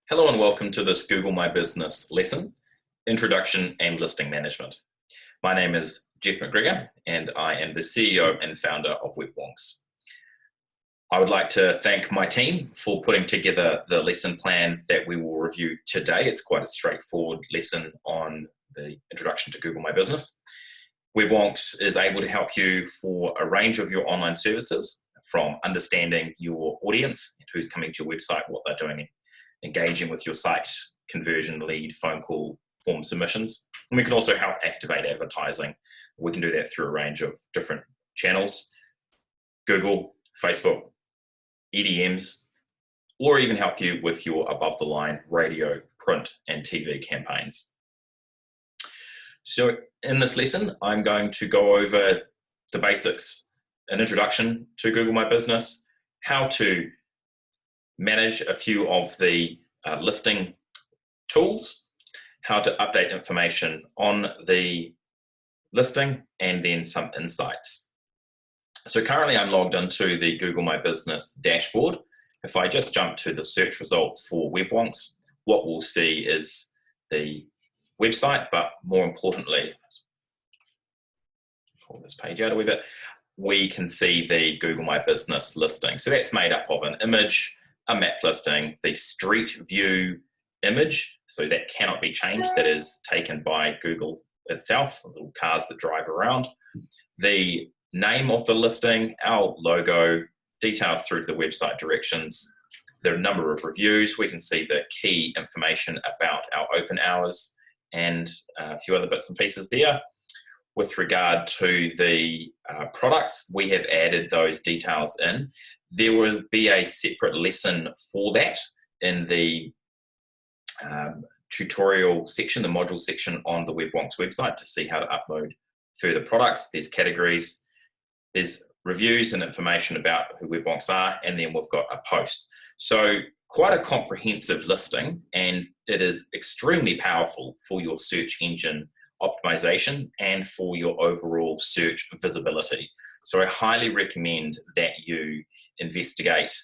Hello and welcome to this Google My Business lesson, Introduction and Listing Management. My name is Jeff McGregor and I am the CEO and founder of Wonks. I would like to thank my team for putting together the lesson plan that we will review today. It's quite a straightforward lesson on the introduction to Google My Business. Wonks is able to help you for a range of your online services, from understanding your audience, who's coming to your website, what they're doing, engaging with your site, conversion, lead, phone call, form submissions. And we can also help activate advertising. We can do that through a range of different channels, Google, Facebook, EDMs, or even help you with your above the line radio, print, and TV campaigns. So in this lesson, I'm going to go over the basics, an introduction to Google My Business, how to manage a few of the listing tools, how to update information on the listing, and then some insights. So currently I'm logged into the Google My Business dashboard. If I just jump to the search results for Wonks, what we'll see is the website, but more importantly, pull this page out a wee bit, we can see the Google My Business listing. So that's made up of an image, a map listing, the street view image, so that cannot be changed, that is taken by Google itself, little cars that drive around, the name of the listing, our logo, details through to the website directions, the number of reviews, we can see the key information about our open hours, and a few other bits and pieces there. With regard to the products, we have added those details in. There will be a separate lesson for that in the tutorial section, the module section on the Wonks website to see how to upload further products. There's categories, there's reviews and information about who Wonks are, and then we've got a post. So quite a comprehensive listing, and it is extremely powerful for your search engine optimization and for your overall search visibility. So I highly recommend that you investigate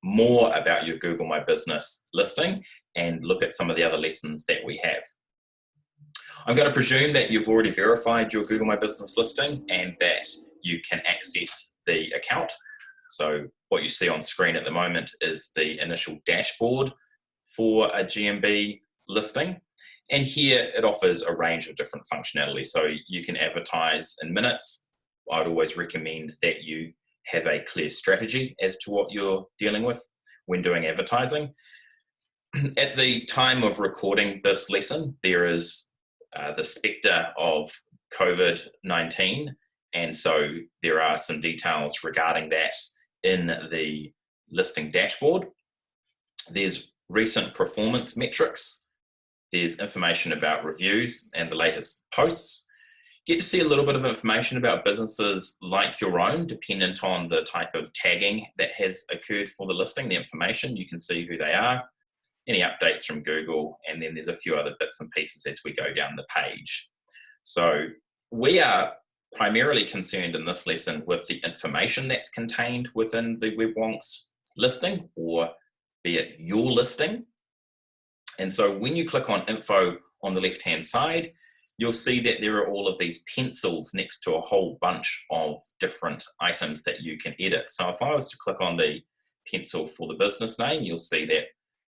more about your Google My Business listing and look at some of the other lessons that we have. I'm going to presume that you've already verified your Google My Business listing and that you can access the account. So what you see on screen at the moment is the initial dashboard for a GMB listing. And here it offers a range of different functionality. So you can advertise in minutes. I'd always recommend that you have a clear strategy as to what you're dealing with when doing advertising. At the time of recording this lesson, there is the spectre of COVID-19. And so there are some details regarding that in the listing dashboard. There's recent performance metrics. There's information about reviews and the latest posts. Get to see a little bit of information about businesses like your own, dependent on the type of tagging that has occurred for the listing, the information. You can see who they are, any updates from Google, and then there's a few other bits and pieces as we go down the page. So we are primarily concerned in this lesson with the information that's contained within the Wonks listing, or be it your listing. And so when you click on info on the left-hand side, you'll see that there are all of these pencils next to a whole bunch of different items that you can edit. So if I was to click on the pencil for the business name, you'll see that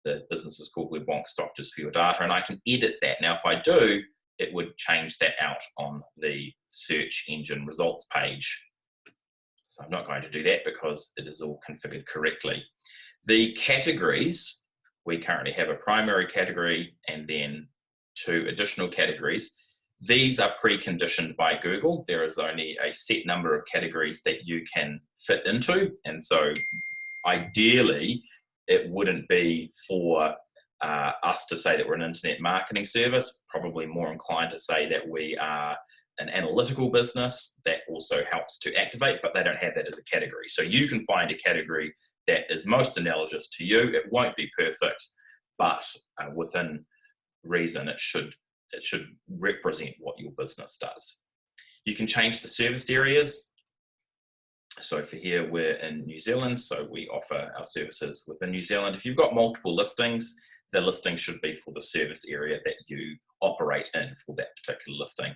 the business is called Wonks Doctors for Your Data, and I can edit that. Now, if I do, it would change that out on the search engine results page. So I'm not going to do that because it is all configured correctly. The categories, we currently have a primary category and then 2 additional categories. These are preconditioned by Google. There is only a set number of categories that you can fit into. And so ideally, it wouldn't be for us to say that we're an internet marketing service, probably more inclined to say that we are an analytical business that also helps to activate, but they don't have that as a category. So you can find a category that is most analogous to you. It won't be perfect, but within reason, it should represent what your business does. You can change the service areas. So for here, we're in New Zealand, so we offer our services within New Zealand. If you've got multiple listings, the listing should be for the service area that you operate in for that particular listing.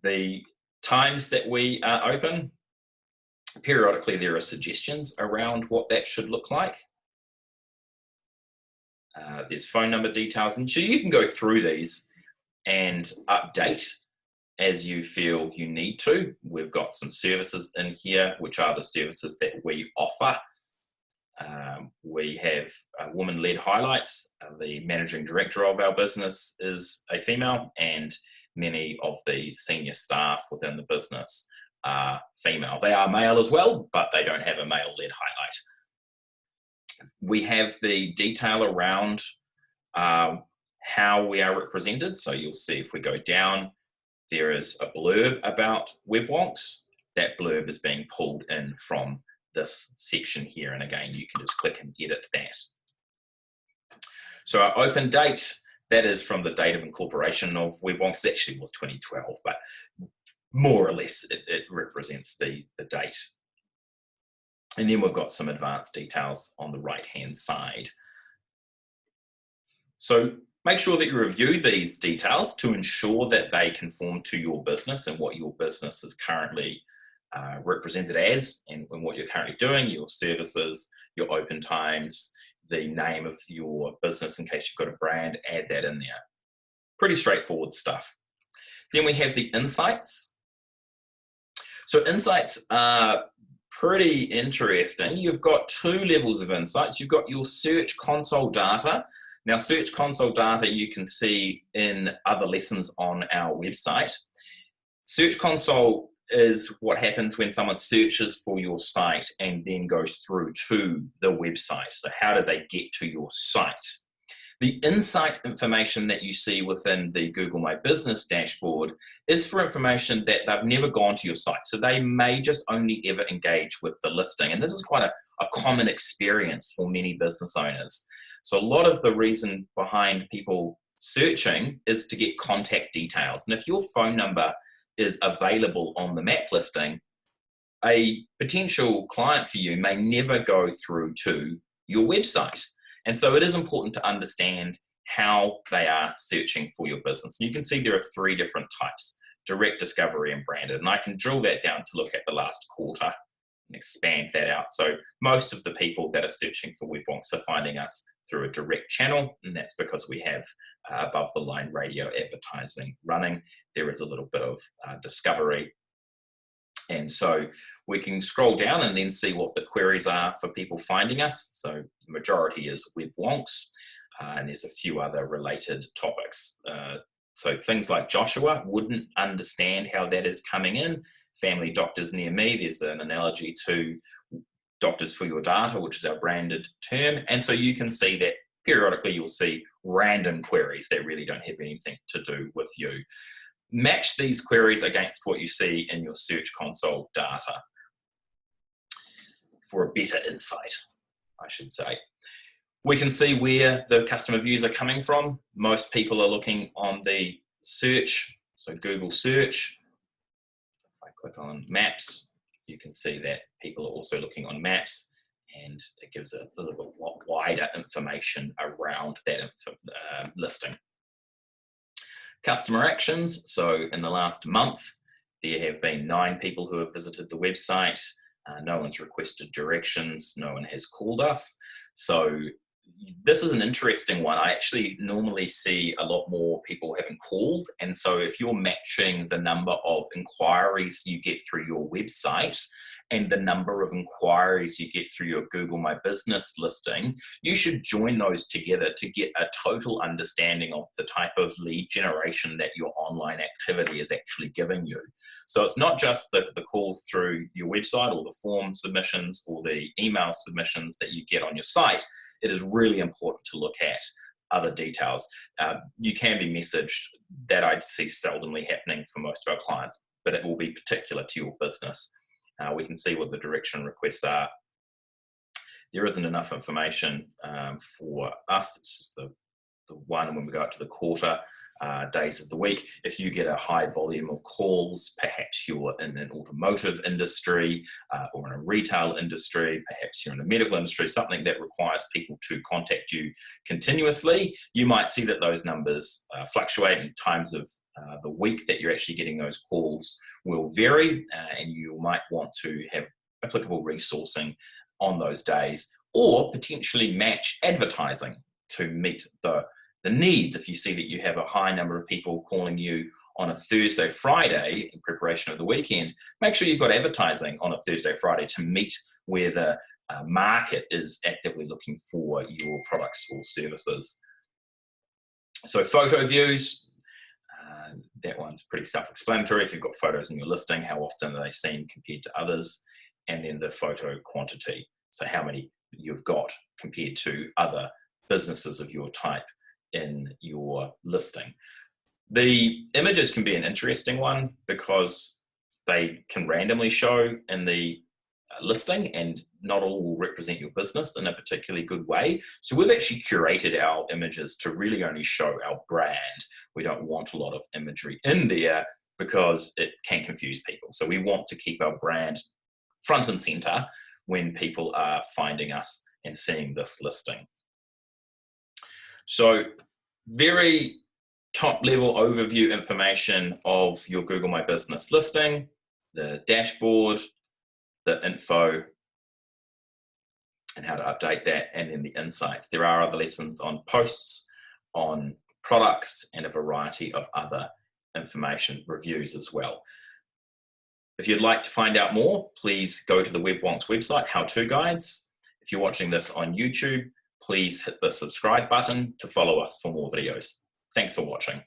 The times that we are open, periodically there are suggestions around what that should look like. There's phone number details, and so you can go through these and update as you feel you need to. We've got some services in here, which are the services that we offer. We have woman-led highlights. The managing director of our business is a female, and many of the senior staff within the business are female. They are male as well, but they don't have a male-led highlight. We have the detail around how we are represented. So you'll see if we go down, there is a blurb about Wonks. That blurb is being pulled in from this section here. And again, you can just click and edit that. So our open date, that is from the date of incorporation of Wonks. It actually was 2012, but more or less it represents the date. And then we've got some advanced details on the right-hand side. So make sure that you review these details to ensure that they conform to your business and what your business is currently represented as, and what you're currently doing, your services, your open times, the name of your business in case you've got a brand, add that in there. Pretty straightforward stuff. Then we have the insights. So insights are pretty interesting. You've got two levels of insights. You've got your Search Console data. Now, Search Console data you can see in other lessons on our website. Search Console is what happens when someone searches for your site and then goes through to the website. So how do they get to your site? The insight information that you see within the Google My Business dashboard is for information that they've never gone to your site. So they may just only ever engage with the listing. And this is quite a common experience for many business owners. So a lot of the reason behind people searching is to get contact details. And if your phone number is available on the map listing, a potential client for you may never go through to your website. And so it is important to understand how they are searching for your business. And you can see there are three different types: direct, discovery, and branded. And I can drill that down to look at the last quarter and expand that out. So most of the people that are searching for Wonks are finding us through a direct channel, and that's because we have above the line radio advertising running. There is a little bit of discovery. And so we can scroll down and then see what the queries are for people finding us. So the majority is Wonks, and there's a few other related topics. So things like Joshua wouldn't understand how that is coming in. Family doctors near me, there's an analogy to Doctors for Your Data, which is our branded term. And so you can see that periodically you'll see random queries that really don't have anything to do with you. Match these queries against what you see in your Search Console data for a better insight, I should say. We can see where the customer views are coming from. Most people are looking on the search, so Google search. If I click on Maps, you can see that people are also looking on Maps, and it gives a little bit wider information around that listing. Customer actions. So in the last month, there have been 9 people who have visited the website. No one's requested directions. No one has called us. So this is an interesting one. I actually normally see a lot more people having called. And so if you're matching the number of inquiries you get through your website and the number of inquiries you get through your Google My Business listing, you should join those together to get a total understanding of the type of lead generation that your online activity is actually giving you. So it's not just the calls through your website or the form submissions or the email submissions that you get on your site. It is really important to look at other details. You can be messaged. That I see seldomly happening for most of our clients, but it will be particular to your business. We can see what the direction requests are. There isn't enough information for us. It's just the the one when we go out to the quarter days of the week. If you get a high volume of calls, perhaps you're in an automotive industry or in a retail industry, perhaps you're in the medical industry, something that requires people to contact you continuously, you might see that those numbers fluctuate in times of the week that you're actually getting those calls will vary, and you might want to have applicable resourcing on those days, or potentially match advertising to meet the needs. If you see that you have a high number of people calling you on a Thursday, Friday in preparation of the weekend, make sure you've got advertising on a Thursday, Friday to meet where the market is actively looking for your products or services. So photo views, that one's pretty self-explanatory. If you've got photos in your listing, how often are they seen compared to others? And then the photo quantity, so how many you've got compared to other businesses of your type in your listing. The images can be an interesting one because they can randomly show in the listing, and not all will represent your business in a particularly good way. So we've actually curated our images to really only show our brand. We don't want a lot of imagery in there because it can confuse people. So we want to keep our brand front and center when people are finding us and seeing this listing. So very top level overview information of your Google My Business listing, the dashboard, the info, and how to update that, and then the insights. There are other lessons on posts, on products, and a variety of other information reviews as well. If you'd like to find out more, please go to the Wonks website, how-to guides. If you're watching this on YouTube, please hit the subscribe button to follow us for more videos. Thanks for watching.